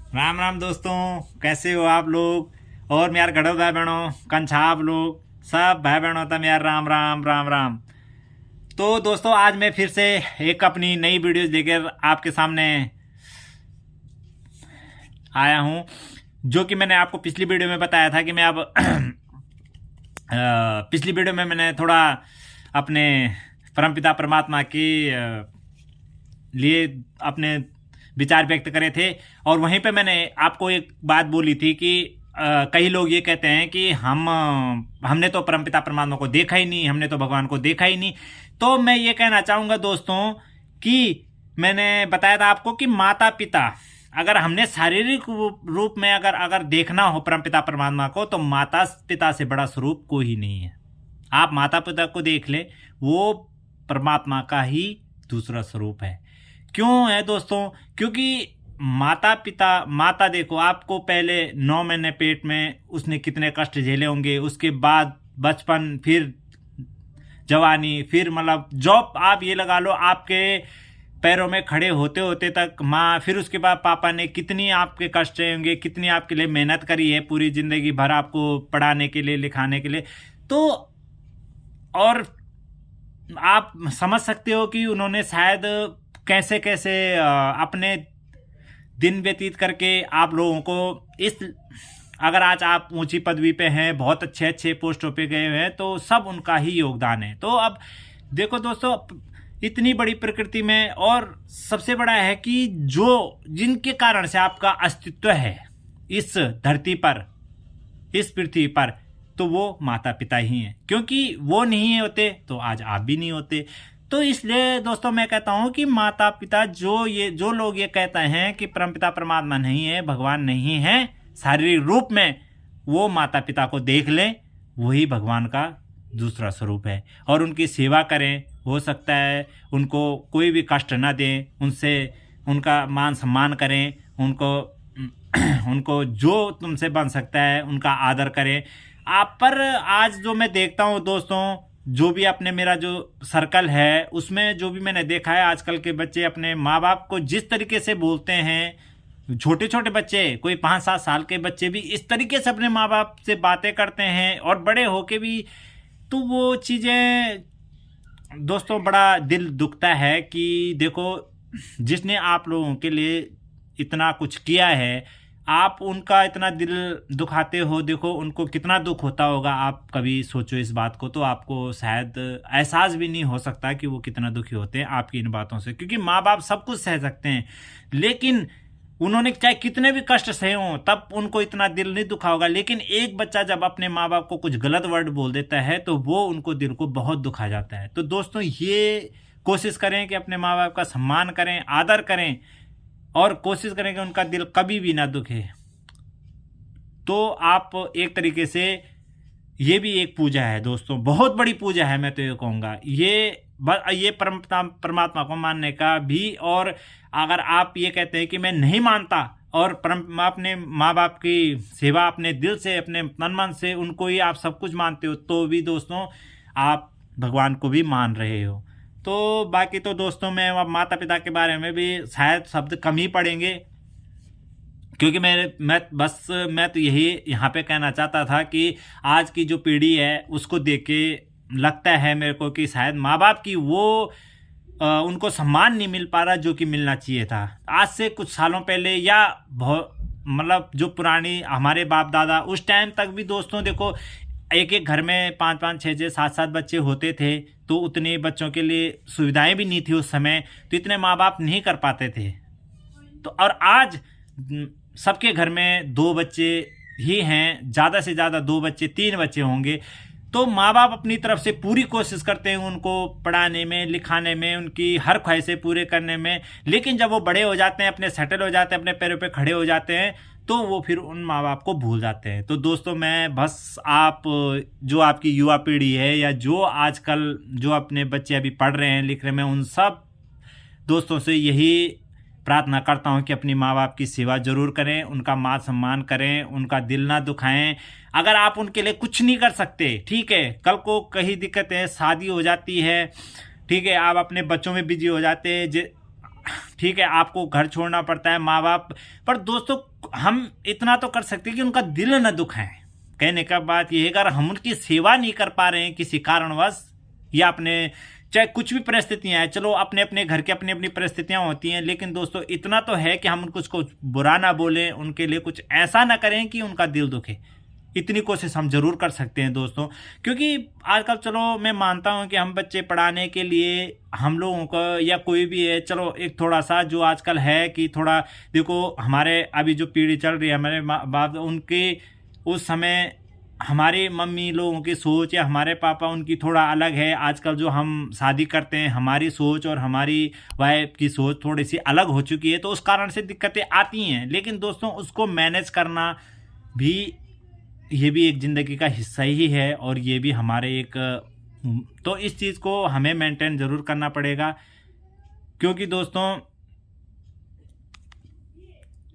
राम राम दोस्तों, कैसे हो आप लोग। और यार गढ़ो भाई बहनों कंछा आप लोग सब भाई बहनों तम यार राम राम राम राम। तो दोस्तों आज मैं फिर से एक अपनी नई वीडियोस लेकर आपके सामने आया हूँ। जो कि मैंने आपको पिछली वीडियो में बताया था कि मैं अब पिछली वीडियो में मैंने थोड़ा अपने परमपिता परमात्मा के लिए अपने विचार व्यक्त करे थे। और वहीं पे मैंने आपको एक बात बोली थी कि कई लोग ये कहते हैं कि हमने तो परमपिता परमात्मा को देखा ही नहीं, हमने तो भगवान को देखा ही नहीं। तो मैं ये कहना चाहूँगा दोस्तों कि मैंने बताया था आपको कि माता पिता, अगर हमने शारीरिक रूप में अगर देखना हो परमपिता परमात्मा को, तो माता पिता से बड़ा स्वरूप कोई नहीं है। आप माता पिता को देख ले, वो परमात्मा का ही दूसरा स्वरूप है। क्यों है दोस्तों? क्योंकि माता पिता, माता देखो आपको पहले 9 महीने पेट में उसने कितने कष्ट झेले होंगे, उसके बाद बचपन, फिर जवानी, फिर मतलब जॉब आप ये लगा लो आपके पैरों में खड़े होते होते तक माँ, फिर उसके बाद पापा ने कितनी आपके कष्ट होंगे, कितनी आपके लिए मेहनत करी है पूरी ज़िंदगी भर आपको पढ़ाने के लिए, लिखाने के लिए। तो और आप समझ सकते हो कि उन्होंने शायद कैसे कैसे अपने दिन व्यतीत करके आप लोगों को इस, अगर आज आप ऊंची पदवी पे हैं, बहुत अच्छे अच्छे पोस्टों पे गए हैं, तो सब उनका ही योगदान है। तो अब देखो दोस्तों, इतनी बड़ी प्रकृति में, और सबसे बड़ा है कि जो जिनके कारण से आपका अस्तित्व है इस धरती पर, इस पृथ्वी पर, तो वो माता पिता ही हैं। क्योंकि वो नहीं होते तो आज आप भी नहीं होते। तो इसलिए दोस्तों मैं कहता हूँ कि माता पिता, जो लोग ये कहते हैं कि परमपिता परमात्मा नहीं है, भगवान नहीं है शारीरिक रूप में, वो माता पिता को देख लें, वही भगवान का दूसरा स्वरूप है। और उनकी सेवा करें, हो सकता है उनको कोई भी कष्ट ना दें, उनसे उनका मान सम्मान करें, उनको उनको जो तुमसे बन सकता है उनका आदर करें आप। पर आज जो मैं देखता हूँ दोस्तों, जो भी अपने मेरा जो सर्कल है उसमें जो भी मैंने देखा है, आजकल के बच्चे अपने माँ बाप को जिस तरीके से बोलते हैं, छोटे छोटे बच्चे, कोई 5-7 साल के बच्चे भी इस तरीके से अपने माँ बाप से बातें करते हैं, और बड़े होके भी। तो वो चीज़ें दोस्तों बड़ा दिल दुखता है कि देखो, जिसने आप लोगों के लिए इतना कुछ किया है, आप उनका इतना दिल दुखाते हो। देखो उनको कितना दुख होता होगा, आप कभी सोचो इस बात को, तो आपको शायद एहसास भी नहीं हो सकता कि वो कितना दुखी होते हैं आपकी इन बातों से। क्योंकि माँ बाप सब कुछ सह सकते हैं, लेकिन उन्होंने चाहे कितने भी कष्ट सहे हों तब उनको इतना दिल नहीं दुखा होगा। लेकिन एक बच्चा जब अपने माँ बाप को कुछ गलत वर्ड बोल देता है, तो वो उनको दिल को बहुत दुखा जाता है। तो दोस्तों ये कोशिश करें कि अपने माँ बाप का सम्मान करें, आदर करें, और कोशिश करें कि उनका दिल कभी भी ना दुखे। तो आप एक तरीके से, ये भी एक पूजा है दोस्तों, बहुत बड़ी पूजा है। मैं तो ये कहूँगा ये परमात्मा को मानने का भी। और अगर आप ये कहते हैं कि मैं नहीं मानता, और अपने माँ बाप की सेवा अपने दिल से, अपने तन मन से उनको ही आप सब कुछ मानते हो, तो भी दोस्तों आप भगवान को भी मान रहे हो। तो बाकी तो दोस्तों मैं अब माता पिता के बारे में भी शायद शब्द कम ही पड़ेंगे, क्योंकि मैं तो यही यहाँ पे कहना चाहता था कि आज की जो पीढ़ी है उसको देख के लगता है मेरे को कि शायद माँ बाप की वो उनको सम्मान नहीं मिल पा रहा जो कि मिलना चाहिए था। आज से कुछ सालों पहले, या बहुत मतलब जो पुरानी हमारे बाप दादा उस टाइम तक भी दोस्तों देखो, एक एक घर में 5-5, 6-6, 7-7 बच्चे होते थे, तो उतने बच्चों के लिए सुविधाएं भी नहीं थी उस समय, तो इतने माँ बाप नहीं कर पाते थे। तो और आज सबके घर में 2 बच्चे ही हैं, ज़्यादा से ज़्यादा 2 बच्चे, 3 बच्चे होंगे। तो माँ बाप अपनी तरफ से पूरी कोशिश करते हैं उनको पढ़ाने में, लिखाने में, उनकी हर ख्वाहिशें पूरे करने में। लेकिन जब वो बड़े हो जाते हैं, अपने सेटल हो जाते हैं, अपने पैरों पे खड़े हो जाते हैं, तो वो फिर उन माँ बाप को भूल जाते हैं। तो दोस्तों मैं बस आप, जो आपकी युवा पीढ़ी है, या जो आजकल जो अपने बच्चे अभी पढ़ रहे हैं, लिख रहे हैं, उन सब दोस्तों से यही प्रार्थना करता हूँ कि अपनी माँ बाप की सेवा जरूर करें, उनका मान सम्मान करें, उनका दिल ना दुखाएं। अगर आप उनके लिए कुछ नहीं कर सकते, ठीक है, कल को कहीं दिक्कतें, शादी हो जाती है, ठीक है, आप अपने बच्चों में बिजी हो जाते हैं, ठीक है, आपको घर छोड़ना पड़ता है, माँ बाप, पर दोस्तों हम इतना तो कर सकते हैं कि उनका दिल न दुखाएं। कहने का बात यह है, अगर हम उनकी सेवा नहीं कर पा रहे हैं किसी कारणवश, या अपने चाहे कुछ भी परिस्थितियां हैं, चलो अपने अपने घर की अपनी अपनी परिस्थितियां होती हैं, लेकिन दोस्तों इतना तो है कि हम उनको कुछ बुरा ना बोलें, उनके लिए कुछ ऐसा ना करें कि उनका दिल दुखे। इतनी कोशिश हम जरूर कर सकते हैं दोस्तों, क्योंकि आजकल चलो मैं मानता हूं कि हम बच्चे पढ़ाने के लिए हम लोगों को, या कोई भी है, चलो एक थोड़ा सा जो आजकल है कि थोड़ा देखो, हमारे अभी जो पीढ़ी चल रही है, हमारे माँ बाप उनके उस समय हमारी मम्मी लोगों की सोच या हमारे पापा उनकी थोड़ा अलग है। आजकल जो हम शादी करते हैं, हमारी सोच और हमारी वाइफ की सोच थोड़ी सी अलग हो चुकी है, तो उस कारण से दिक्कतें आती हैं। लेकिन दोस्तों उसको मैनेज करना भी, ये भी एक ज़िंदगी का हिस्सा ही है, और ये भी हमारे एक, तो इस चीज़ को हमें मेंटेन ज़रूर करना पड़ेगा। क्योंकि दोस्तों